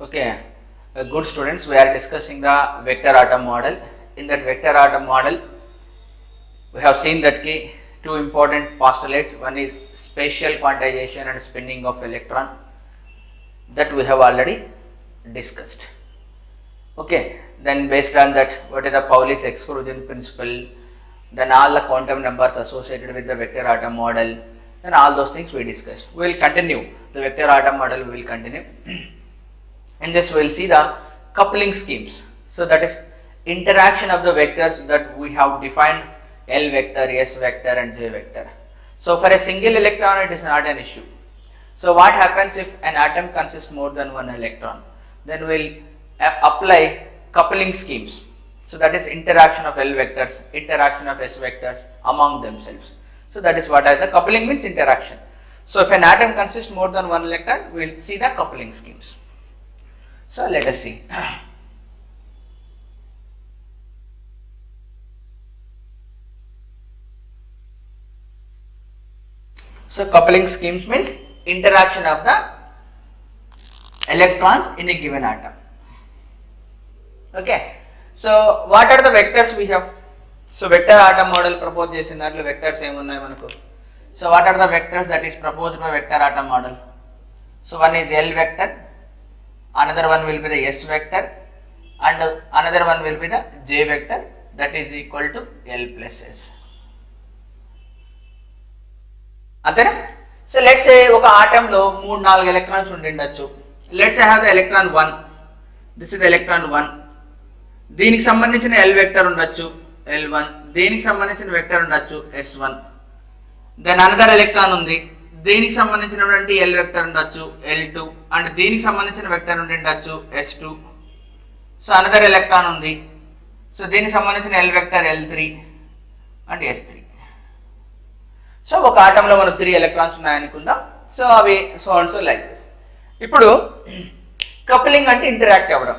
Okay, good students, we are discussing the vector atom model. In that vector atom model, we have seen that two important postulates. One is spatial quantization and spinning of electron, that we have already discussed. Okay, then based on that, what is the Pauli's exclusion principle, then all the quantum numbers associated with the vector atom model, then all those things we discussed. We will continue the vector atom model, we will continue. In this we will see the coupling schemes. So that is interaction of the vectors that we have defined, L vector, S vector and J vector. So for a single electron it is not an issue. So what happens if an atom consists more than one electron? Then we will apply coupling schemes. So that is interaction of L vectors, interaction of S vectors among themselves. So that is what the coupling means, interaction. So if an atom consists more than one electron, we will see the coupling schemes. So let us see. So coupling schemes means interaction of the electrons in a given atom. Okay. So what are the vectors we have? So vector atom model proposed చేసినట్లు vectors ఏమున్నాయి మనకు? So what are the vectors that is proposed by vector atom model? So one is L vector, another one will be the S vector and another one will be the J vector, that is equal to L plus S. అంతేనా? So let's say ఒక atom లో 3-4 electrons ఉండిండొచ్చు. Let's say I have the electron 1. This is the electron 1. దీనికి సంబంధించిన L vector ఉండొచ్చు L1, దీనికి సంబంధించిన vector ఉండొచ్చు S1. Then another electron ఉంది, దీనికి సంబంధించినటువంటి L వెక్టర్ ఉండొచ్చు L2 అండ్ దీనికి సంబంధించిన వెక్టర్ ఉండొచ్చు S2. సో అనదర్ ఎలక్ట్రాన్ ఉంది, సో దీనికి సంబంధించిన L vector L3 and S3. So ఒక ఆటంలో మనకు 3 ఎలక్ట్రాన్స్ ఉన్నాయనుకుందాం. సో అవి so and so like this. ఇప్పుడు కప్లింగ్ అంటే ఇంటరాక్ట్ అవ్వడం.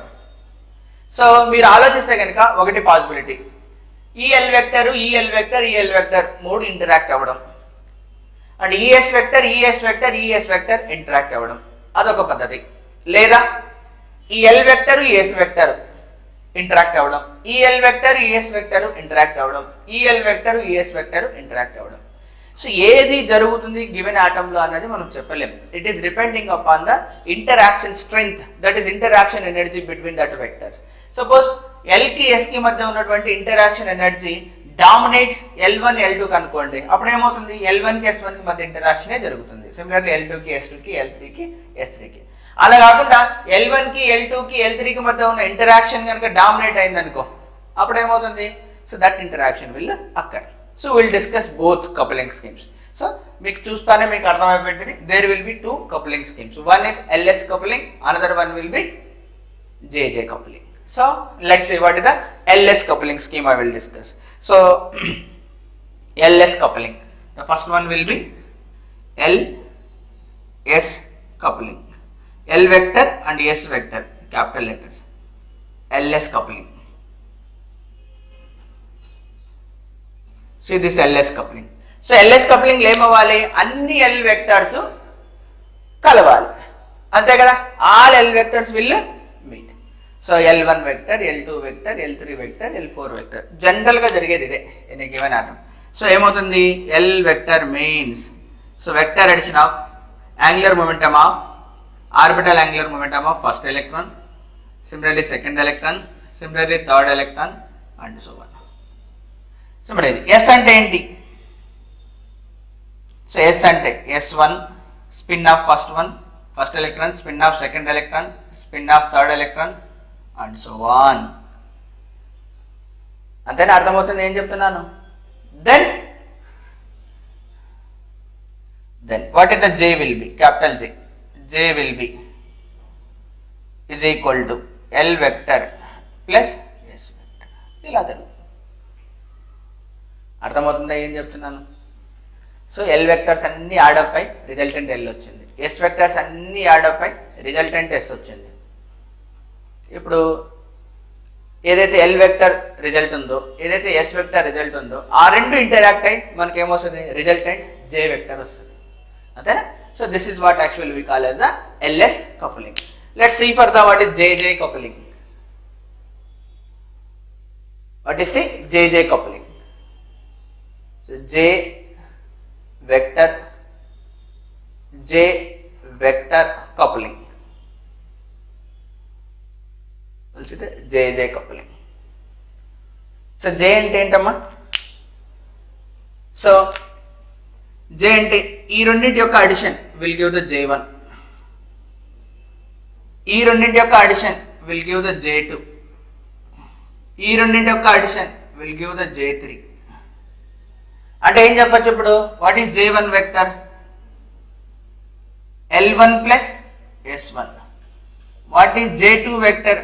సో మీరు ఆలోచిస్తే కనుక ఒకటి పాసిబిలిటీ, ఈ ఎల్ వెక్టర్, ఈ ఎల్ వెక్టర్, ఈ ఎల్ వెక్టర్ మూడు ఇంటరాక్ట్ అవ్వడం అండ్ ఈఎస్ వెక్టర్, ఈఎస్ వెక్టర్, ఈఎస్ వెక్టర్ ఇంటరాక్ట్ అవ్వడం, అదొక పద్ధతి. లేదా ఈ ఎల్ వెక్టర్, ఈఎస్ వెక్టర్ ఇంటరాక్ట్ అవ్వడం, ఈ ఎల్ వెక్టర్, ఈఎస్ వెక్టర్ ఇంటరాక్ట్ అవ్వడం, ఈ ఎల్ వెక్టర్, ఈఎస్ వెక్టర్ ఇంటరాక్ట్ అవ్వడం. సో ఏది జరుగుతుంది గివెన్ ఆటంలో అన్నది మనం చెప్పలేం. It is depending upon the interaction strength, that is interaction energy between that vectors. Suppose L కి ఎస్ కి మధ్య ఉన్నటువంటి interaction energy dominates L1 L2 కనుకోండి, అప్పుడు ఏమవుతుంది, L1 కి S1 కి మధ్య ఇంటరాక్షనే జరుగుతుంది. సిమిలర్లీ L2 కి S2 కి, L3 కి S3 కి. అలా కాకుండా L1 కి L2 కి L3 కి మధ్య ఉన్న ఇంటరాక్షన్ కనుక డామినేట్ అయింది అనుకో, అప్పుడు ఏమవుతుంది, so that interaction will occur. So will discuss both coupling schemes. So మీకు చూస్తానే మీకు అర్థమైపోయింది, there will be 2 coupling schemes. One is LS coupling, another one will be JJ coupling. So let's see what is the LS coupling scheme I will discuss. So LS coupling, the first one will be LS coupling, L vector and S vector, capital letters, LS coupling. See this LS coupling. So LS coupling లో ఏమవ్వాలి, అన్ని L vectors కలవాలి, అంతే కదా, all L vectors will meet. So L1 vector, L2 vector, L3 vector, L4 vector, general గా జరిగేది ఇదే in a given atom. So ఏమవుతుంది, L vector means so vector addition of angular momentum of orbital angular momentum of first electron, similarly second electron, similarly third electron and so on. Similarly S అంటే ఏంటి, so S అంటే S1 spin off first one, first electron, spin off second electron, spin off third electron and so on. అంతేనా, అర్థమవుతుంది ఏం చెప్తున్నాను. Then what is the J will be, capital J, J will be is equal to L vector plus S vector. ఇలా జరుగుతుంది, అర్థమవుతుందా ఏం చెప్తున్నాను. So L vectors అన్ని యాడప్ అయి రిజల్టెంట్ L వచ్చింది, S వెక్టర్స్ అన్ని యాడప్ అయి రిజల్టెంట్ S వచ్చింది. ఇప్పుడు ఏదైతే L వెక్టర్ రిజల్ట్ ఉందో, ఏదైతే S వెక్టర్ రిజల్ట్ ఉందో, ఆ రెండు ఇంటరాక్ట్ అయి మనకి ఏమొస్తుంది, రిజల్టెంట్ J వెక్టర్ వస్తుంది, అంతేనా. So this is what actually we call as the LS coupling. Let's see for the what is JJ coupling. What is the JJ coupling? So J vector coupling. We'll see the JJ coupling. So J అంటే ఏంటమ్మా? So J అంటే ఈ రెండింటి యొక్క addition will give the J1. ఈ రెండింటి యొక్క addition will give the J2. ఈ రెండింటి యొక్క addition will give the J3. అంటే ఏం చెప్పచ్చు ఇప్పుడు? What is J1 vector? L1 plus S1. What is J2 vector?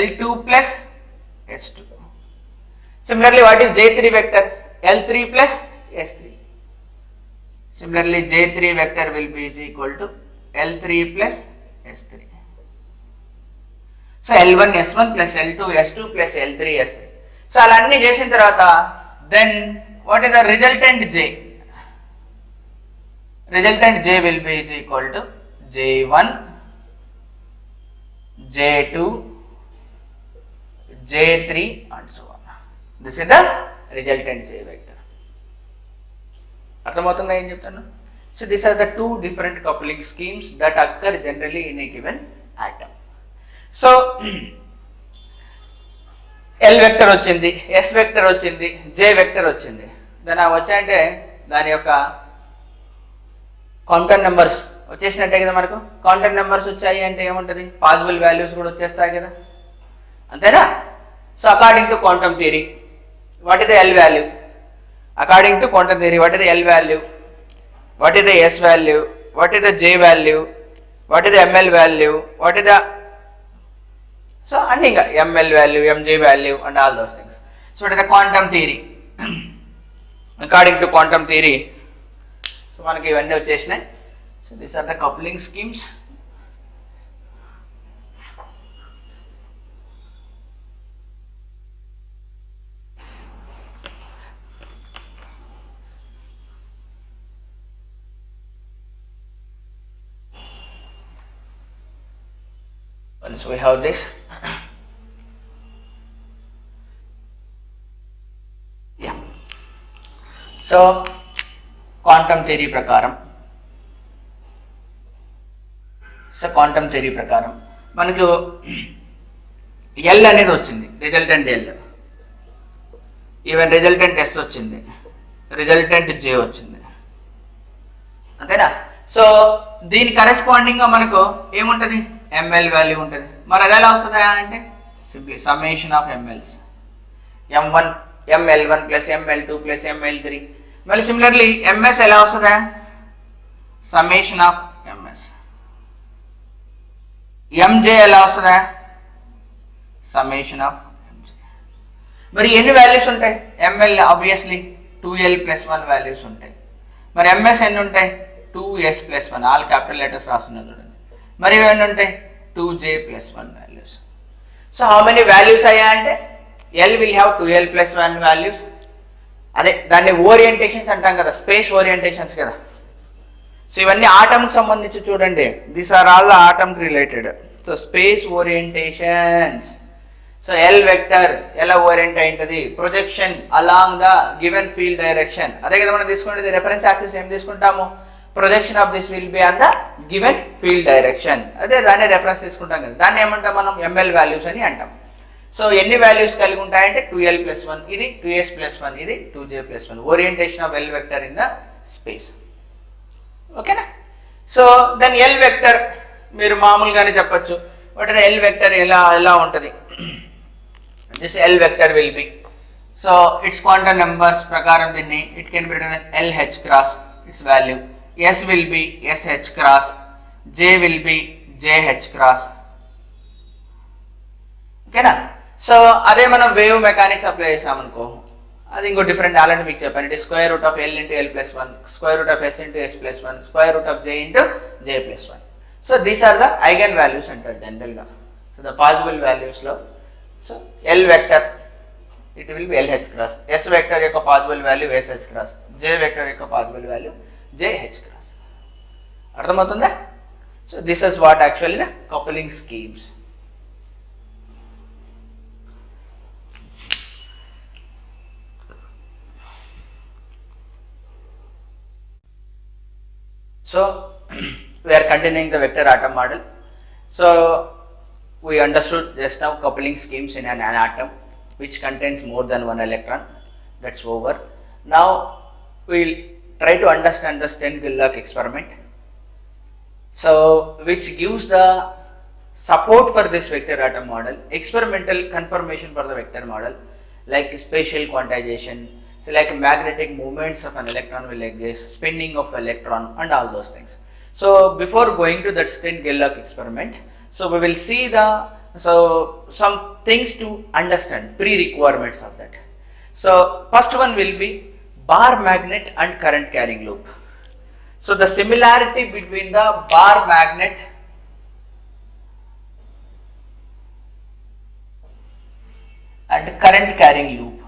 L2 plus S2. Similarly, what is J3 vector? L3 plus S3. Similarly, J3 vector will be is equal to L3 plus S3. So L1 S1 plus L2 S2 plus L3 S3. So అలాన్ని చేసిన తర్వాత then what is the resultant J? Resultant J will be is equal to J1, J2, J3 and so on. This is the resultant J vector. అర్థమవుతుందా ఏం చెప్తాను? So these are the two different coupling schemes that occur generally in a given atom. So L vector వచ్చింది, S vector వచ్చింది, J vector వచ్చింది. దాని వచ్చాయంటే దాని యొక్క కౌంటర్ నెంబర్స్ వచ్చేసినట్టే కదా మనకు. కౌంటర్ నెంబర్స్ వచ్చాయి అంటే ఏముంటుంది? పాసిబుల్ వాల్యూస్ కూడా వచ్చేస్తాయి కదా, అంతేనా? So according to quantum theory what is the L value? According to quantum theory what is the L value? What is the S value? What is the J value? What is the ML value? What is the so అన్ని ఇంకా ML value, MJ value and all those things. So what is the quantum theory? According to quantum theory so మనకి ఇవన్నీ వచ్చేసినాయి. So these are the coupling schemes. Once we have this, yeah. So quantum theory ప్రకారం మనకు L అనేది వచ్చింది, resultant L. Even resultant S వచ్చింది, resultant J వచ్చింది, అంతేనా? సో దీని కరెస్పాండింగ్ గా మనకు ఏముంటది? ఎంఎల్ వాల్యూ ఉంటుంది. మరి అది ఎలా వస్తుందా అంటే simply summation of MLs, M1 ML1 plus ML2 plus ML3. మళ్ళీ సిమిలర్లీ ఎంఎస్ ఎలా వస్తుందా? Summation of MS. ఎంజే ఎలా వస్తుందా? Summation of MJ. మరి ఎన్ని వాల్యూస్ ఉంటాయి? ఎంఎల్ ఆబ్వియస్లీ 2L+1 వాల్యూస్ ఉంటాయి. మరి ఎంఎస్ ఎన్ని ఉంటాయి? 2S+1, ఆల్ క్యాపిటల్ లెటర్స్ రాస్తున్నా చూడండి. మరి ఇవన్నీ ఉంటాయి 2J+1 values. So how many values అయ్యా అంటే L will have 2L+1 values. అదే దాన్ని ఓరియంటేషన్స్ అంటాం కదా, స్పేస్ ఓరియంటేషన్స్ కదా. సో ఇవన్నీ ఆటమ్కి సంబంధించి చూడండి, these are all the atom related. So space orientations. So L vector ఎలా ఓరియంట్ అయింటది? Projection along the given field direction. అదే కదా మనం తీసుకునేది రెఫరెన్స్ యాక్సిస్. ఏం తీసుకుంటాము? Projection of this will be on the given field direction. అదే దాన్ని రెఫరెన్స్ తీసుకుంటాం కదా, దాన్ని ఏమంటాం మనం? ఎంఎల్ వాల్యూస్ అని అంటాం. సో ఎన్ని వాల్యూస్ కలిగి ఉంటాయంటే 2L+1, ఇది 2S+1, ఇది 2J+1. Orientation of L vector in the space. ఓకేనా? సో దెన్ ఎల్ వెక్టర్ మీరు మామూలుగానే చెప్పచ్చు. What is the L vector? ఎలా ఉంటది? This L vector will be, so it's quantum numbers ప్రకారం దీన్ని it can be written as LH cross it's value. S will be SH cross, J will be JH cross. ఓకేనా? So అదే మనం wave mechanics apply చేసామనుకో, అది ఇంకో different already మీకు చెప్పాను. It is square root of L into L+1, square root of S into S+1, square root of J into J+1. So these are the eigen values అంటారు general గా. So the possible values లో so L vector it will be LH cross, S vector యొక్క possible value SH cross, J vector యొక్క possible value JH cross. అర్థమవుతుందా? So this is what actually the coupling schemes. So we are continuing the vector atom model. So we understood just now coupling schemes in an atom which contains more than one electron. That's over. Now we'll try to understand the Stern-Gerlach experiment. So which gives the support for this vector atom model, experimental confirmation for the vector model, like spatial quantization, so like magnetic movements of an electron will like this, spinning of electron and all those things. So before going to that Stern-Gerlach experiment, so we will see the some things to understand, pre-requirements of that. So first one will be bar magnet and current carrying loop. So the similarity between the bar magnet and current carrying loop.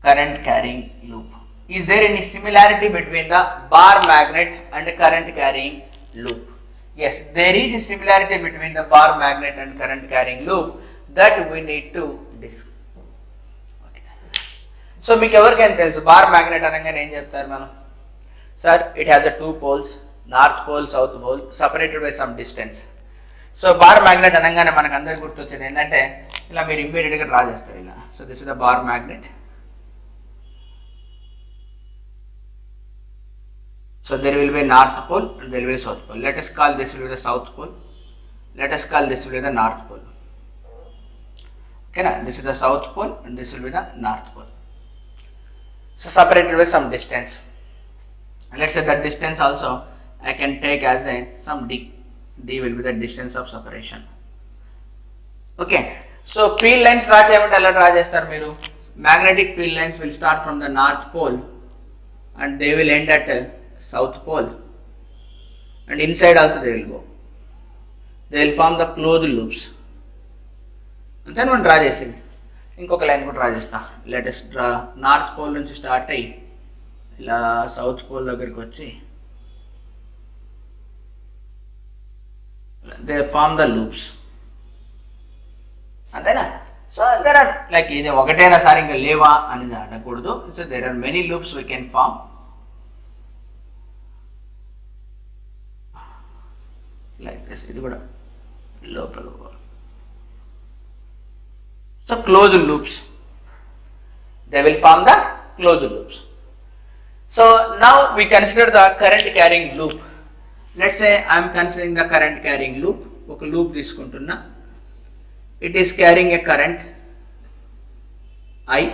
Current carrying loop. Is there any similarity between the bar magnet and the current carrying loop? Yes, there is a similarity between the bar magnet and current carrying loop that we need to discuss. So మీకు ఎవరికైనా తెలుసు bar magnet అనగానే ఏం చెప్తారు మనం? Sir it has the two poles, north pole south pole, separated by some distance. So bar magnet అనగానే మనకు అందరికి గుర్తొచ్చేది ఏంటంటే ఇలా మీరు ఇమ్మీడియట్ గా డ్రా చేస్తారు ఇలా. So this is the bar magnet. So there will be a north pole and there will be a south pole. Let us call this will be the south pole. Let us call this will be the north pole. Okay, now this is the south pole and this will be the north pole. So separated by some distance. And let's say that distance also I can take as a some d. D will be the distance of separation. Okay. So field lines draw cheyamante ela draw chestaru meeru. Magnetic field lines will start from the north pole and they will end at south pole, and inside also they will go. They will form the closed loops. And then one draw చేసింది ఇంకొక line కూడా draw చేస్తా. Let us draw north pole నుంచి start అయ్యి ఇలా south pole దగ్గరికి వచ్చి they form the loops. అంతేనా? సో there are like ఇది ఒకటేనా సార్ ఇంకా లేవా అనేది అనకూడదు. So there are many loops we can form. Like this, ఇది కూడా లోపల. So closed loops, they will form the closed loops. So now we consider the current carrying loop. Let's say I am considering the current carrying loop. ఒక loop తీసుకుంటున్నా. It is carrying a current I.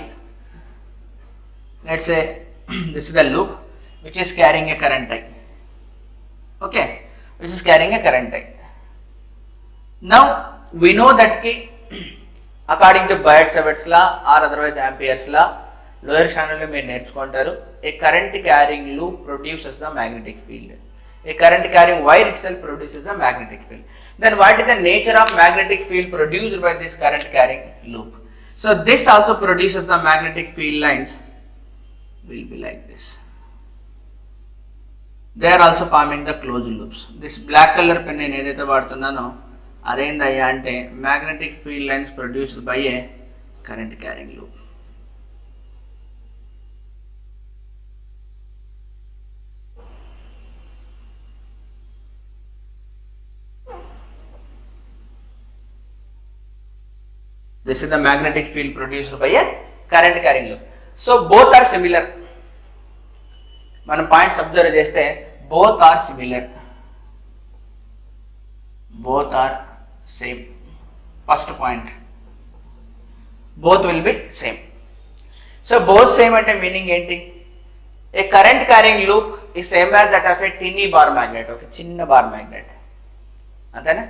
Let's say this is the loop which is carrying a current I. Okay, which is carrying a current I. Now we know that according to Biot-Savart's law or otherwise Ampere's law, lower channel lo meer nerchukontaru, a current carrying loop produces the magnetic field. A current carrying wire itself produces the magnetic field. Then what is the nature of magnetic field produced by this current carrying loop? So this also produces the magnetic field lines will be like this. They are also forming the closed loops. This black color pen నేను ఏదైతే వాడుతున్నానో అదేందయ్యా అంటే magnetic field lines produced by a current carrying loop. This is the magnetic field produced by a current carrying loop. So both are similar. మనం points observe చేస్తే both are similar. Both are same. First point, both will be same. So both same అంటే meaning ఏంటి? A current carrying loop is same as that of a tiny bar magnet. ఒక చిన్న bar magnet అంతేనా?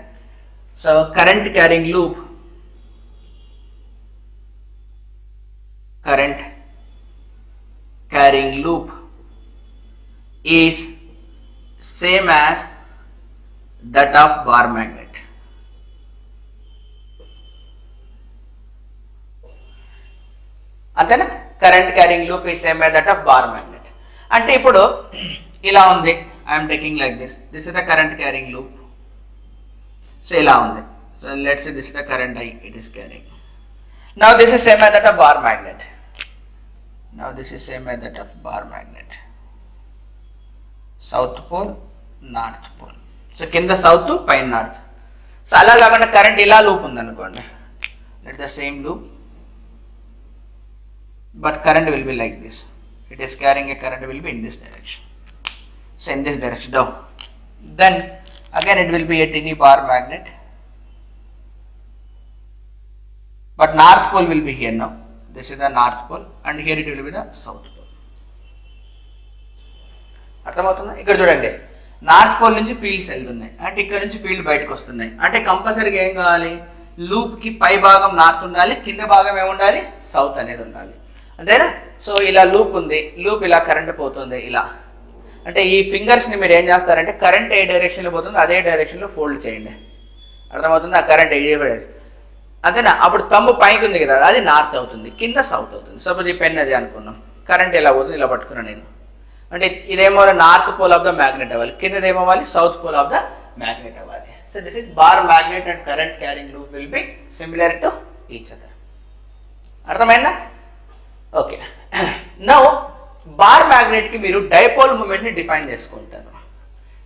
So current carrying loop is same as that of bar magnet. అంతేనా? Current carrying loop is same as that of bar magnet. అంటే ఇప్పుడు ఇలా ఉంది. I'm taking like this. This is the current carrying loop. So ఇలా ఉంది. So let's say this is the current I it is carrying. Now this is same as that of bar magnet. Now this is same as that of bar magnet. South pole, north pole. So కింద south పైన north. So అలా కాకుండా current ఇలా loop ఉంది అనుకోండి. Let the same loop, but current will be like this. It is carrying a current will be in this direction. So in this direction down. Then again it will be a tiny bar magnet. But north pole will be here now. This is the north pole and here it will be the south pole. అర్థమవుతుందా? ఇక్కడ చూడండి, north pole నుంచి fields వెళ్తున్నాయి అంటే ఇక్కడ నుంచి field బయటకు వస్తున్నాయి అంటే కంపల్సరీగా ఏం కావాలి, లూప్ కి పై భాగం నార్త్ ఉండాలి, కింద భాగం ఏముండాలి, సౌత్ అనేది ఉండాలి, అంతేనా? సో ఇలా లూప్ ఉంది, లూప్ ఇలా కరెంట్ పోతుంది ఇలా. అంటే ఈ ఫింగర్స్ ని మీరు ఏం చేస్తారంటే కరెంట్ ఏ డైరెక్షన్ లో పోతుందో అదే డైరెక్షన్ లో ఫోల్డ్ చేయండి. అర్థమవుతుంది? ఆ కరెంట్ అంతేనా? అప్పుడు తమ్ము పైకి ఉంది కదా, అది నార్త్ అవుతుంది, కింద సౌత్ అవుతుంది. సపోజ్ ఈ పెన్ అది అనుకున్నాం, కరెంట్ ఎలా పోతుంది, ఇలా పట్టుకున్నాను నేను. అంటే ఇదేమో north pole of the magnet అవ్వాలి, కింద ఏమవ్వాలి, south pole of the magnet అవ్వాలి. So this is bar magnet and current carrying loop will be similar to each other. అర్థమైందా? ఓకే. నౌ బార్ మ్యాగ్నెట్ కి మీరు డైపోల్ మూమెంట్ ని define చేసుకుంటారు.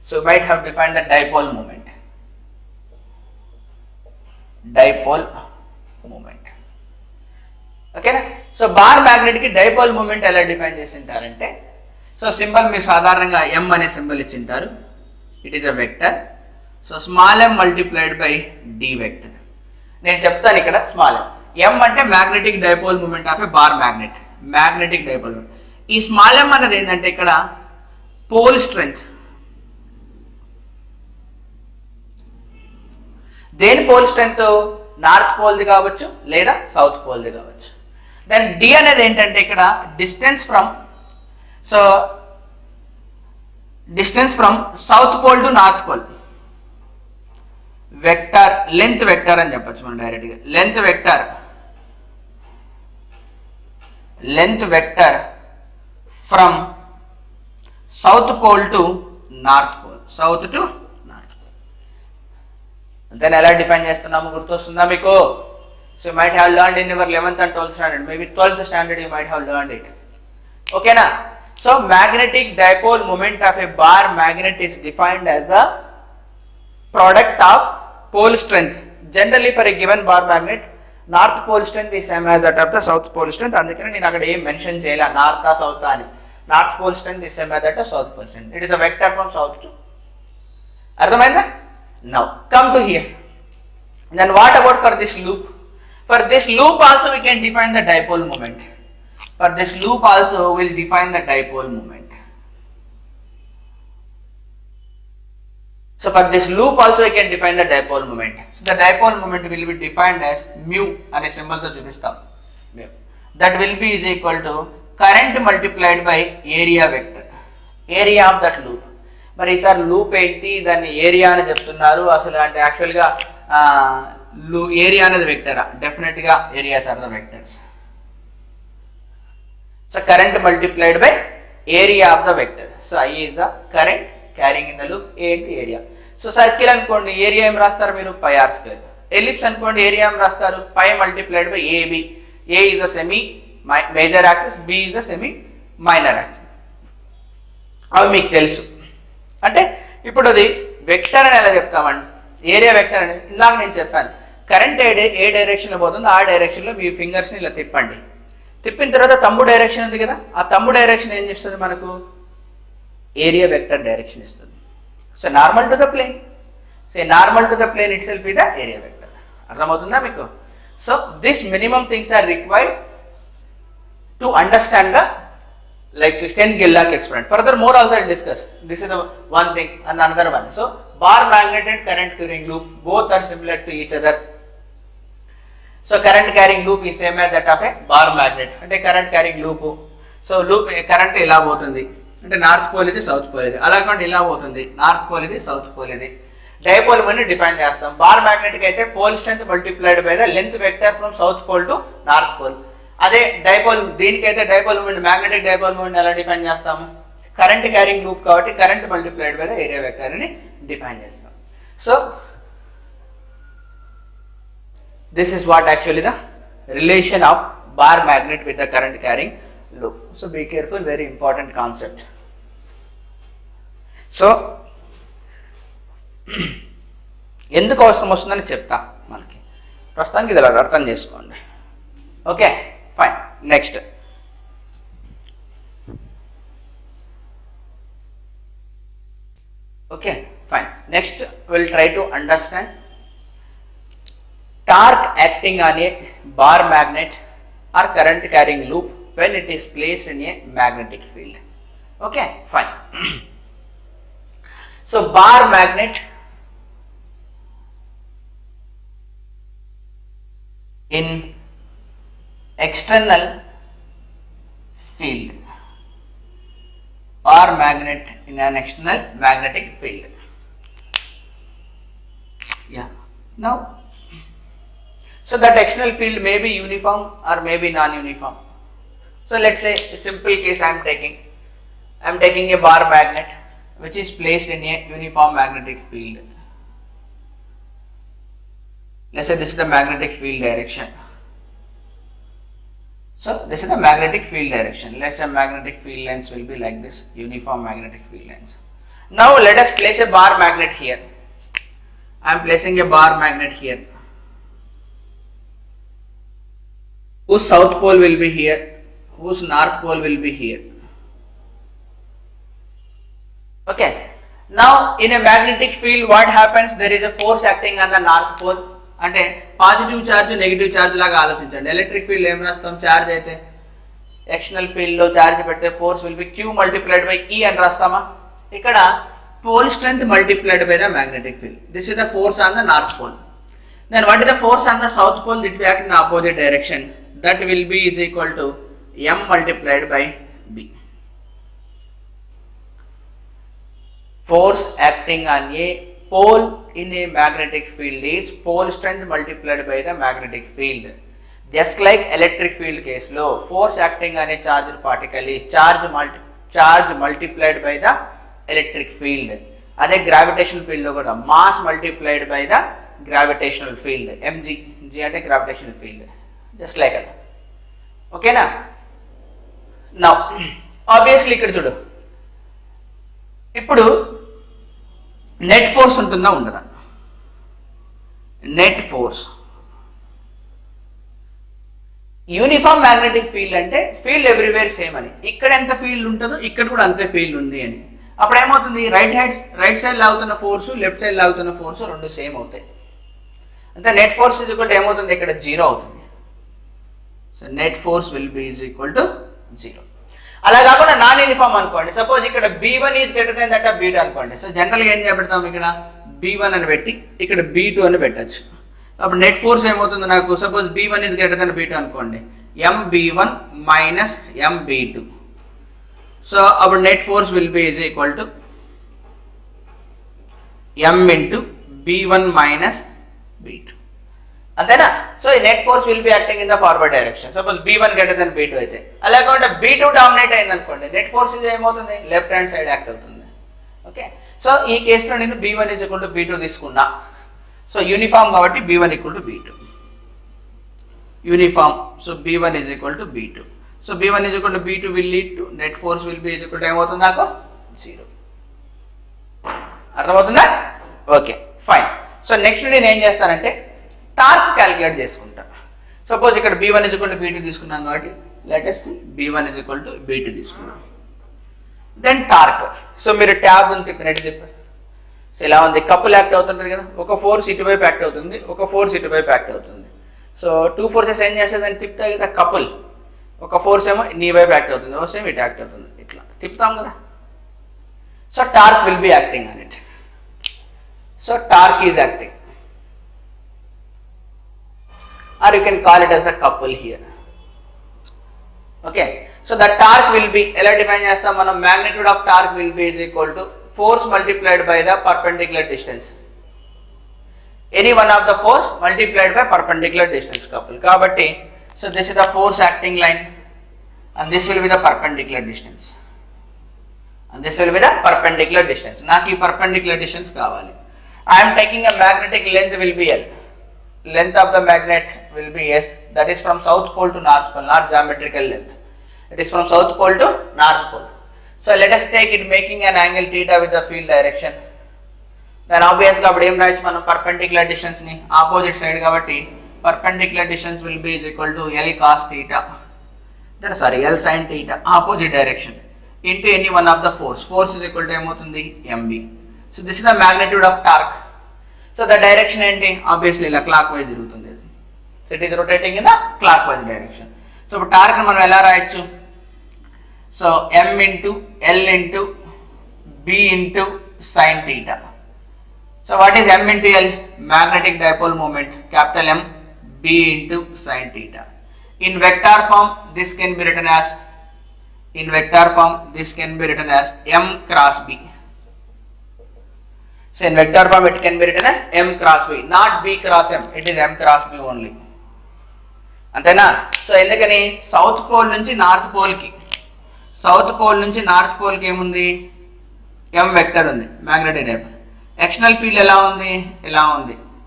So might have define the dipole moment. Dipole moment, ఓకేనా? So bar magnet కి dipole moment ఎలా define చేసి ఉంటారంటే, సో సింబల్ మీరు సాధారణంగా m అనే సింబల్ ఇచ్చింటారు. It is a vector. So small m multiplied by d vector. నేను చెప్తాను ఇక్కడ స్మాల్ m అంటే magnetic dipole moment of a bar magnet. Magnetic dipole moment. ఈ స్మాల్ m అనేది ఏంటంటే ఇక్కడ పోల్ స్ట్రెంగ్త్. దేని పోల్ స్ట్రెంగ్త్? నార్త్ పోల్ది కావచ్చు లేదా సౌత్ పోల్ది కావచ్చు. దెన్ d అనేది ఏంటంటే ఇక్కడ distance from, so distance from south pole to north pole. Vector length vector అని చెప్పొచ్చు మనం డైరెక్ట్ గా. Length vector from south pole to north pole. South to north pole. దాన్ని ఎలా డిఫైన్ చేస్తున్నాము గుర్తొస్తుందా మీకు? So you might have learned in your 11th and 12th standard, maybe 12th standard you might have learned it. ఓకేనా? So magnetic dipole moment of a bar magnet is defined as the product of pole strength. Generally for a given bar magnet, north pole strength is same as that of the south pole strength. అందుకని నేను అక్కడ ఏం mention చేయాల, north ఆ south అని. North pole strength is same as that of south pole strength. It is a vector from south to. అర్థమైందా? Now come to here. Then what about for this loop? For this loop also we can define the dipole moment. For this loop also will define the dipole moment. So for this loop also we can define the dipole moment. So the dipole moment will be defined as mu అనే symbol తో చూపిస్తాం. mu. That will be is equal to current multiplied by area vector. Area of that loop. మరి sir loop ఏంటి, దాన్ని area అని చెప్తున్నారు అసలు అంటే యాక్చువల్ గా ఏరియా అనేది వెక్టరా? డెఫినెట్ గా areas are the vectors. So current multiplied by area of the vector. So I is the current carrying in the loop, A into area. So circle అనుకోండి, ఏరియా ఏం రాస్తారు మీరు? పై r square. Ellipse అనుకోండి, area ఏం రాస్తారు? పై multiplied by AB. A is the semi major axis, B is the semi minor axis. అవి మీకు తెలుసు. అంటే ఇప్పుడు అది వెక్టర్ అని ఎలా చెప్తామండి? ఏరియా వెక్టర్ అని ఇందాక నేను చెప్పాను. కరెంట్ ఏ డైరెక్షన్ లో పోతుందో ఆ డైరెక్షన్ లో మీ ఫింగర్స్ ని ఇలా తిప్పండి. తిప్పిన తర్వాత తమ్ము డైరెక్షన్ ఉంది కదా, ఆ తమ్ము డైరెక్షన్ ఏం చేస్తుంది మనకు? ఏరియా వెక్టర్ డైరెక్షన్ ఇస్తుంది. So normal to the plane. So normal to the plane itself is the area vector. అర్థమవుతుందా మీకు? So this minimum things are required to understand the like Stern-Gerlach experiment. Furthermore also I'll discuss. This is the one thing and another one. So bar magnet and current carrying loop both are similar to each other. So current carrying loop is same as that of a bar magnet. అంటే current carrying loop. So loop current ఇలా పోతుంది అంటే north pole ఇది south pole ఇది, అలా కాకుండా ఇలా పోతుంది నార్త్ పోల్ ఇది సౌత్ పోల్ ఇది. డైపోల్ మూమెంట్ డిఫైన్ చేస్తాం. బార్ మ్యాగ్నెట్ కి అయితే pole strength multiplied by the length vector from south pole to north pole. అదే డైపోల్ దీనికైతే dipole moment magnetic dipole moment ఎలా డిఫైన్ చేస్తాము? కరెంట్ క్యారింగ్ లూప్ కాబట్టి current multiplied by the area vector అని define చేస్తాం. So this is what actually the relation of bar magnet with the current carrying loop. So be careful, very important concept. So ఎందుకు అవసరం వస్తుందని చెప్తా మనకి, ప్రస్తుతానికి ఇది అర్థం చేసుకోండి. Okay fine. Next okay fine. Next will try to understand torque acting on a bar magnet or current carrying loop when it is placed in a magnetic field. Okay, fine. So bar magnet in external field, bar magnet in an external magnetic field. Yeah. Now so that external field may be uniform or may be non-uniform. So let's say a simple case I am taking a bar magnet which is placed in a uniform magnetic field. Let's say this is the magnetic field direction. So this is the magnetic field direction. Let's say magnetic field lines will be like this, uniform magnetic field lines. Now let us place a bar magnet here. I am placing a bar magnet here, whose south pole will be here, whose north pole will be here. Okay. Now in a magnetic field what happens? There is a force acting on the north pole. అంటే positive charge negative charge లాగా ఆలోచించండి. Electric field ఏం రాస్తాం? Charge అయితే external field లో charge పెడితే force will be Q multiplied by E అని రాస్తామా? ఇక్కడ pole strength multiplied by the magnetic field. This is the force on the north pole. Then what is the force on the south pole? It will act in the opposite direction. That will be is equal to M multiplied by B. Force acting on a pole in a magnetic field is pole strength multiplied by the magnetic field. Just like electric field case lo, force acting on a charged particle is charge multiplied by the electric field. Ade gravitational field lo kuda mass multiplied by the gravitational field, mg. G ante gravitational field, just like that. Okay na? Now obviously ఇక్కడ చూడు, ఇప్పుడు net force ఉంటుందా ఉండదా? Net force uniform magnetic field అంటే field everywhere same అని. ఇక్కడ ఎంత field ఉంటుందో ఇక్కడ కూడా అంతే ఫీల్డ్ ఉంది అని. అప్పుడు ఏమవుతుంది? రైట్ సైడ్ లాగుతున్న ఫోర్సు లెఫ్ట్ సైడ్ లాగుతున్న ఫోర్సు రెండు సేమ్ అవుతాయి. అంటే నెట్ ఫోర్స్ ఇది కూడా ఏమవుతుంది? ఇక్కడ జీరో అవుతుంది. So net force will be is equal to zero. అలా కాకుండా నాన్ యూనిఫామ్ అనుకోండి, సపోజ్ ఇక్కడ B1 is greater than that of B2 అనుకోండి. సో జనరల్గా ఏం చేపెడతాం? ఇక్కడ B1 అని పెట్టి ఇక్కడ B2 అని పెట్టచ్చు. అప్పుడు నెట్ ఫోర్స్ ఏమవుతుంది నాకు? Suppose B1 is greater than B2 అనుకోండి, MB1 మైనస్ MB2. సో అప్పుడు net force will be is equal to M into B1 minus B2. అంతేనా? సో ఈ net force will B acting in the forward direction. Suppose B1 greater than B2 అయితే, అలా కాకుండా B2 dominate అయింది అనుకోండి, net force ఏమవుతుంది? Left hand side act అవుతుంది. Okay. So ఈ కేసులో నేను B1 is equal to B2 తీసుకున్నా. సో యూనిఫామ్ కాబట్టి B1 equal to B2 uniform. So B1 is equal to B2. So B1 is equal to B2 will lead to net force will be is equal to ఏమవుతుంది నాకు? Zero. అర్థమవుతుందా? Okay fine. So next నేను ఏం చేస్తానంటే torque calculate చేసుకుంటా. Suppose ఇక్కడ B1 is equal to B2 తీసుకున్నాం కాబట్టి let us see B1 is equal to B2 తీసుకున్నాం. Then torque. సో మీరు ట్యాబ్ ఉంది తిప్పినట్టు సో ఇలా ఉంది, కపుల్ యాక్ట్ అవుతుంటుంది కదా, ఒక ఫోర్స్ ఇటువైపు యాక్ట్ అవుతుంది, ఒక ఫోర్స్ ఇటువైపు యాక్ట్ అవుతుంది. సో టూ ఫోర్సెస్ ఏం చేస్తుందని తిప్పుతాయి కదా కపుల్, ఒక ఫోర్స్ ఏమో నీ వైపు యాక్ట్ అవుతుంది, ఒక సేమ్ ఇటు యాక్ట్ అవుతుంది, ఇట్లా తిప్పుతాం కదా. So torque will be acting on it. So torque is acting, or you can call it as a couple here. Okay, so the torque will be ela define chestam manam, magnitude of torque will be is equal to force multiplied by the perpendicular distance, any one of the force multiplied by perpendicular distance couple kabatti. So this is the force acting line and this will be the perpendicular distance, and this will be the perpendicular distance. నాకు ఈ perpendicular distance కావాలి. I am taking a magnetic length will be L. Length of the magnet will be S. That is from south pole to north pole, not geometrical length. It is from south pole to north pole. So let us take it making an angle theta with the field direction. Then obviously అప్పుడు ఏం రాయొచ్చు మనం perpendicular distance ని opposite side కాబట్టి perpendicular distance will be is equal to L cos theta. Then sorry L sin theta opposite direction into any one of the force. Force is equal to ఏమవుతుంది mb. So this is the magnitude of torque. So the direction ఏంటి obviously ఇలా clockwise తిరుగుతుంది. So it is rotating in the clockwise direction. So torque ని మనం ఎలా రాయొచ్చు? So m into L into b into sin theta. So what is m into L? Magnetic dipole moment, capital M, b into sin theta. In vector form this can be written as m cross b. So in vector form it can be written as m cross b, not b cross m. It is m cross b only. అంతేనా? So ఎందుకని south pole నుంచి north pole కి ఏముంది? m vector ఉంది, magnetic dipole. External field ఎలా ఉంది?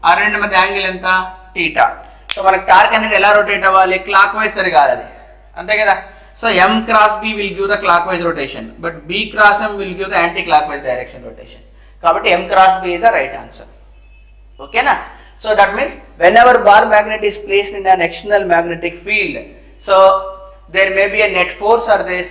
ఆ రెండు మధ్య యాంగిల్ ఎంత? థీటా. సో మనకి టార్క్ అనేది ఎలా రొటేట్ అవ్వాలి? క్లాక్ వైజ్ తిరగాలి అది, అంతే కదా? So m cross b will give the clockwise rotation, but b cross m will give the anti-clockwise direction rotation. కాబట్టి m cross b is the right answer. ఓకేనా? So that means whenever bar magnet is placed in an external magnetic field, so there may be a net force or there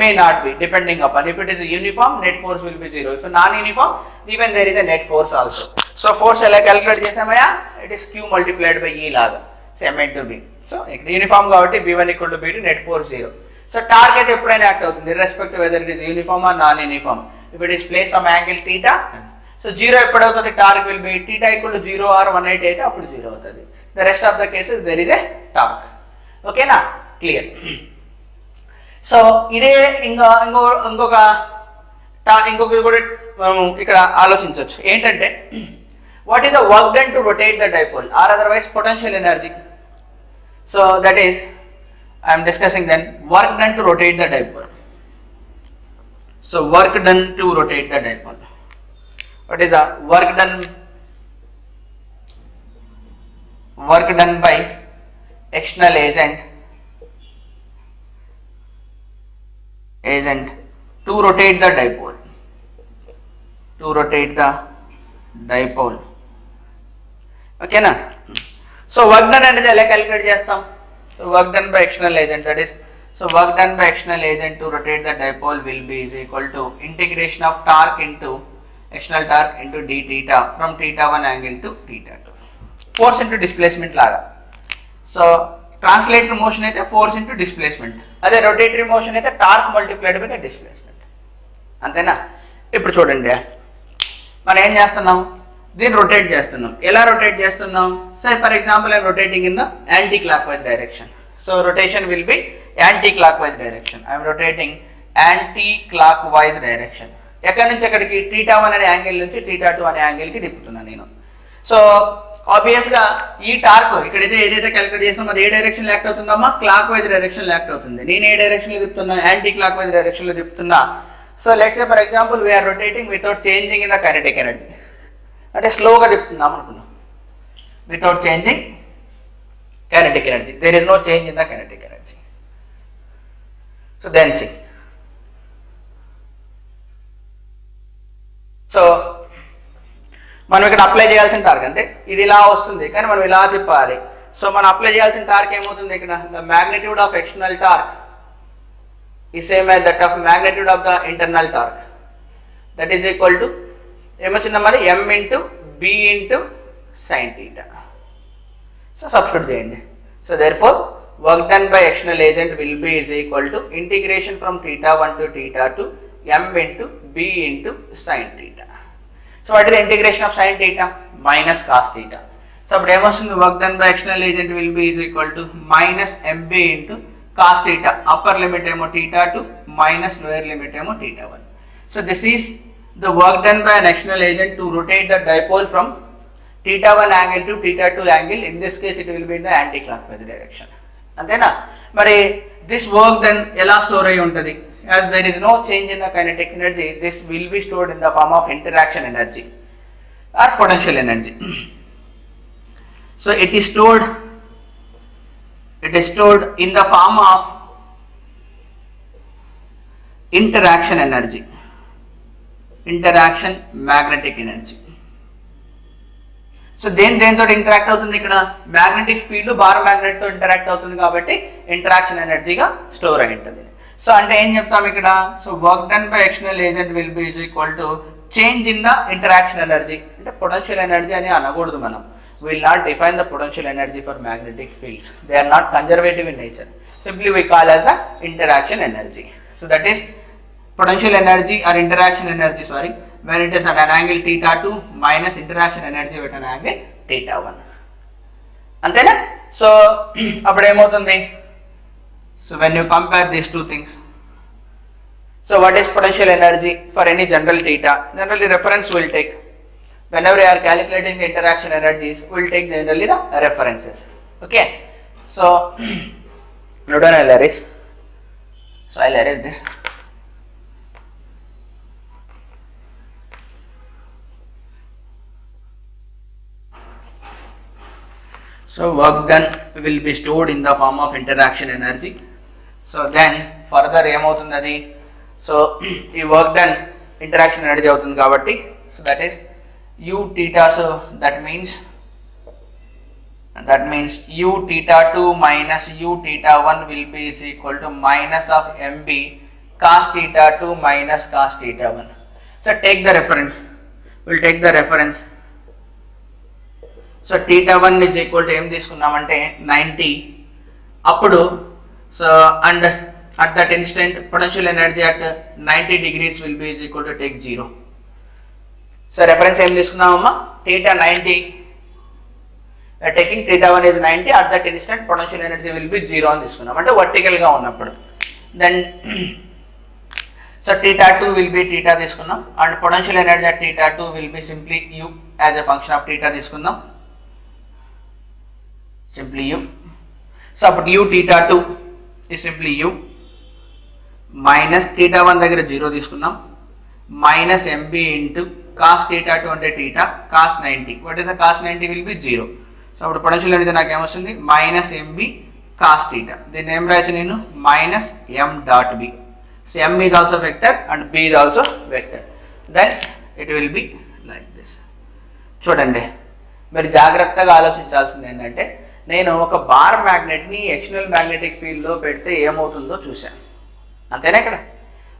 may not be, depending upon. If it is a uniform, net force will be 0. If a non-uniform, even there is a net force also. So force ఎలా calculate చేసామయ్యా? It is q multiplied by e లాగా, so m into b. So uniform కాబట్టి b1 equal to b2, net force 0. So torque అయితే ఎప్పుడైనా act అవుతుంది, irrespective whether it is uniform or non-uniform. If it is placed some angle theta, so 0 ఎప్పుడవుతుంది? torque will be theta equal to 0 or 180 అయితే అప్పుడు 0 అవుతుంది. The rest of the cases there is a torque. ఓకేనా? Clear. So ఇదే ఇంకొక కూడా మనం ఇక్కడ ఆలోచించవచ్చు. ఏంటంటే what is the work done to rotate the dipole or otherwise potential energy? So that is I'm discussing then work done to rotate the dipole. So work done to rotate the dipole. What is the work done by external agent to rotate the dipole? Okay na? So work done అనేది ఎలా calculate చేస్తాం? So work done by external agent, that is, so work done by external agent to rotate the dipole will be is equal to integration of torque into external torque into d theta from theta 1 angle to theta 2. Force into displacement లాగా. So translatory motion అయితే force into displacement, అదే rotatory motion అయితే torque multiplied by the displacement. అంతేనా? ఇప్పుడు చూడండి, మనం ఏం చేస్తున్నాం? దీన్ని రొటేట్ చేస్తున్నాం. ఎలా రొటేట్ చేస్తున్నాం? సే for example I'm rotating in the anti clock wise direction. So rotation will be anti clock wise direction. I'm rotating anti clock wise direction. ఎక్కడి నుంచి ఎక్కడికి? theta 1 అనే యాంగిల్ నుంచి theta 2 అనే యాంగిల్ కి తిప్పుతున్నాను నేను. సో ఆబ్వియస్ గా ఈ టార్క్ ఇక్కడైతే ఏదైతే క్యాలిక్యులేట్ చేసామో అది ఏ డైరెక్షన్ లో యాక్ట్ అవుతుందమ్మా? క్లాక్ వైజ్ డైరెక్షన్ లో యాక్ట్ అవుతుంది. నేను ఏ డైరెక్షన్ లో తిప్పుతున్నా? యాంటీ క్లాక్ వైజ్ డైరెక్షన్ లో తిప్పుతున్నా. So let's say for example we're rotating without changing in the kinetic energy, అంటే స్లోగా తిప్పుతున్నాం అనుకున్నాం. Without changing kinetic energy, there is no change in the kinetic energy. So then see, so మనం ఇక్కడ apply చేయాల్సిన torque అంటే ఇది ఇలా వస్తుంది, కానీ మనం ఇలా తిప్పాలి. సో మనం అప్లై చేయాల్సిన టార్క్ ఏమవుతుంది ఇక్కడ? The magnitude of external torque is same as that of magnitude of the internal torque, that is equal to ఏమొచ్చిందా మరి? m into b into sin theta. So substitute చేయండి. So therefore work done by external agent will be is equal to integration from theta 1 to theta 2 m into b into sin theta. So what is the integration of sin theta? Minus cos theta. So ఇప్పుడు ఏమొస్తుంది? work done by external agent will be is equal to minus mb into cos theta. Upper limit ఏమో theta 2 minus lower limit ఏమో theta 1. So this is the work done by an external agent to rotate the dipole from theta 1 angle to theta 2 angle. In this case it will be in the anti-clockwise direction. అంతేనా? మరి this work done ఎలా store అయి ఉంటుంది? as there is no change in the kinetic energy, this will be stored in the form of interaction energy or potential energy. So it is stored in the form of interaction energy, interaction magnetic energy. So దేనితో interact అవుతుంది, ఇక్కడ magnetic field bar magnet తో interact అవుతుంది కాబట్టి interaction ఎనర్జీగా store అయి ఉంటుంది. So అంటే ఏం చెప్తాం ఇక్కడ, so work done by external agent will be is equal to change in the interaction energy. అంటే పొటెన్షియల్ ఎనర్జీ అని అనకూడదు మనం, will not define the potential energy for magnetic fields, they are not conservative in nature, simply we call as the interaction energy. So that is potential energy or interaction energy sorry when it is at an angle theta 2 minus interaction energy at an angle theta 1. అంతేనా? So అప్పుడు ఏమవుతుంది, so when you compare these two things, so what is potential energy for any general theta? Generally reference will take, whenever you are calculating the interaction energies, will take generally the references. Okay, so now done, I'll erase, so I'll erase this. So work done will be stored in the form of interaction energy. So then further ఏమవుతుంది అది, so ఈ work done interaction energy అవుతుంది కాబట్టి, so that is u theta, so that means u theta 2 minus u theta 1 will be is equal to minus of mb cos theta 2 minus cos theta 1. So take the reference, we'll take the reference. So theta 1 is equal to ఏం తీసుకున్నామంటే 90. అప్పుడు so and at that instant potential energy at 90 degrees will be is equal to take 0. So reference ఏం తీసుకున్నామమ్మా, theta 90, taking theta 1 is 90, at that instant potential energy will be 0 అని తీసుకున్నాం, అంటే vertical గా ఉన్నప్పుడు. Then so theta 2 will be theta తీసుకున్నాం, and potential energy at theta 2 will be simply u as a function of theta తీసుకుందాం, simply u. So appudu u theta 2 is simply u minus theta 1 దగ్గర 0 తీసుకున్నాం, minus mb into cos theta 2 అంటే theta cos 90, what is the cos 90 will be 0. So అప్పుడు potential energy నాకు ఏమొస్తుంది, minus mb cos theta, దీన్ని ఏం రాయొచ్చు నేను, minus m dot b. So m is also vector and b is also vector, then it will be like this. చూడండి మీరు జాగ్రత్తగా ఆలోచించాల్సింది ఏంటంటే, నేను ఒక బార్ మ్యాగ్నెట్ ని ఎక్స్టర్నల్ మ్యాగ్నెటిక్ ఫీల్డ్ లో పెడితే ఏమవుతుందో చూశాను, అంతేనా? ఇక్కడ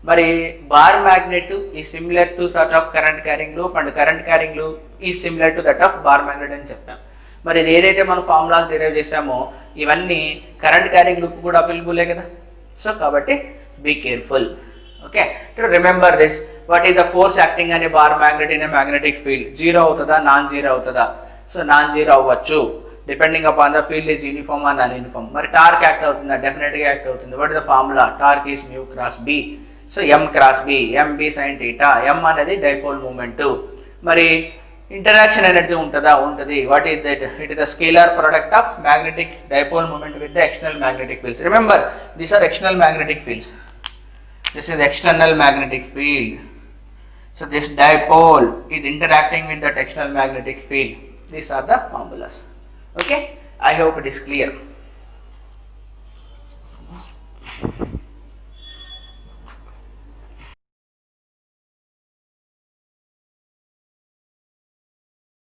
మరి బార్ మ్యాగ్నెట్ ఈ similar to sort of current carrying loop and current carrying loop ఈ similar to that of bar magnet అని చెప్పాం. మరి ఇది ఏదైతే మనం ఫార్ములాస్ డిరైవ్ చేసామో ఇవన్నీ కరెంట్ క్యారింగ్ లూప్ కూడా అప్లికబులే కదా. సో కాబట్టి be careful. Okay, to remember this, what is the force acting అనే bar magnet in magnetic field, zero అవుతుందా నాన్ జీరో అవుతుందా? సో నాన్ జీరో అవ్వచ్చు, depending upon the field is uniform or non uniform. మరి torque act అవుతుందా? Definite గా act అవుతుంది. What is the formula? Torque is mu cross B. So M cross B, MB sine theta. M అనేది dipole moment. మరి interaction energy ఉంటుందా? ఉంటుంది. What is that? It is the scalar product of magnetic dipole moment with the external magnetic fields. Remember, these are external magnetic fields. This is external magnetic field. So this dipole is interacting with that external magnetic field. These are the formulas. Okay, I hope it is clear.